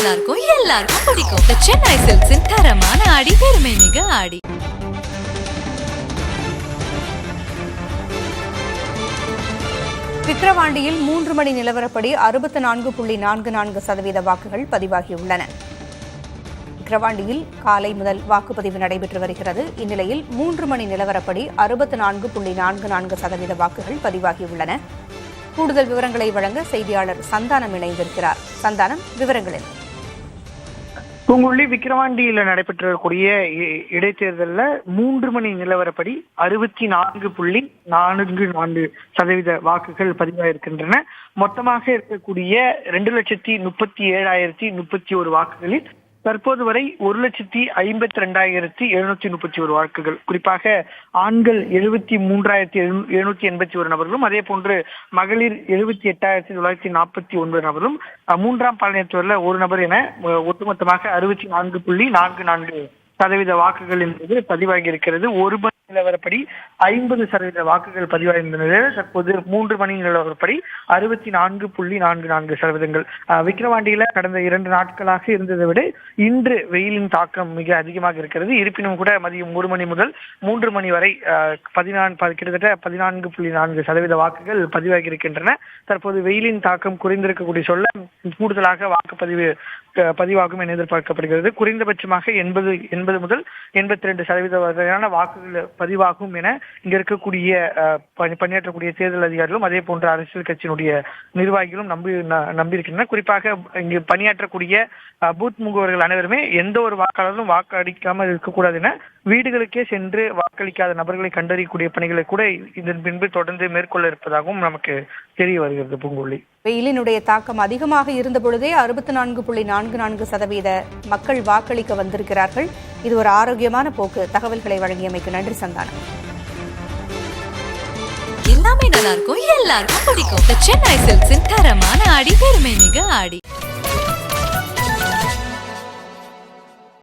நல்லா இருக்கும், எல்லாருக்கும் பிடிக்கும். The Chennai Silks தரமான ஆடி, பெருமை மிக ஆடி. விக்கிரவாண்டியில் 3 மணி நிலவரப்படி 64.44% வாக்குகள் பதிவாகியுள்ளன. விக்கிரவாண்டியில் காலை முதல் வாக்குப்பதிவு நடைபெற்று வருகிறது. இந்நிலையில் 3 மணி நிலவரப்படி 64.44% வாக்குகள் பதிவாகியுள்ளன. கூடுதல் விவரங்களை வழங்க செய்தியாளர் சந்தானம் இணைந்திருக்கிறார். சந்தானம், விவரங்கள் என்ன? பூங்குழலி, விக்கிரவாண்டியில நடைபெற்றக்கூடிய இடைத்தேர்தலில் 3 மணி நிலவரப்படி 64.44% வாக்குகள் பதிவாயிருக்கின்றன. மொத்தமாக இருக்கக்கூடிய 2,37,031 வாக்குகளில் தற்போது வரை 1,52,731 வாக்குகள், குறிப்பாக ஆண்கள் 73,781 நபர்களும், அதே போன்று மகளிர் 78,949 நபர்களும், மூன்றாம் பாலினத்தவரில் ஒரு நபர் என ஒட்டுமொத்தமாக 64.44% வாக்குகள் என்பது பதிவாகி இருக்கிறது. 1 மணி நிலவரப்படி 50% வாக்குகள் பதிவாகியிருந்தது. தற்போது 3 மணி நிலவரப்படி 64.44%. விக்கிரவாண்டியில கடந்த 2 நாட்களாக இருந்ததை விட இன்று வெயிலின் தாக்கம் மிக அதிகமாக இருக்கிறது. இருப்பினும் கூட மதியம் 1 மணி முதல் 3 மணி வரை கிட்டத்தட்ட 14.4% வாக்குகள் பதிவாகி இருக்கின்றன. தற்போது வெயிலின் தாக்கம் குறைந்திருக்கக்கூடிய சொல்ல கூடுதலாக பதிவாகும் என எதிர்பார்க்கப்படுகிறது. குறைந்தபட்சமாக 80 முதல் 82% வரையான வாக்குகள் பதிவாகும் என இங்க இருக்கக்கூடிய பணியாற்றக்கூடிய தேர்தல் அதிகாரிகளும், அதே போன்ற அரசியல் கட்சியினுடைய நிர்வாகிகளும் நம்பியிருக்கின்றனர். குறிப்பாக இங்கு பணியாற்றக்கூடிய பூத் முகவர்கள் அனைவருமே எந்த ஒரு வாக்காளரும் வாக்களிக்காமல் இருக்கக்கூடாது என வீடுகளுக்கே சென்று வாக்களிக்காத நபர்களை கண்டறியக்கூடிய பணிகளை கூட இதன் பின்பு தொடர்ந்து மேற்கொள்ள இருப்பதாகவும் நமக்கு தெரிய வருகிறது. பூங்குழலி, வெயிலினுடைய தாக்கம் அதிகமாக இருந்த பொழுதே 64.44% மக்கள் வாக்களிக்க வந்திருக்கிறார்கள். இது ஒரு ஆரோக்கியமான போக்கு. தகவல்களை வழங்கியமைக்கு நன்றி சந்தானம். எல்லாமே நல்லா இருக்கும், எல்லாருக்கும் பிடிக்கும். The Chennai Silks தரமான ஆடி, பெருமை மிக ஆடி.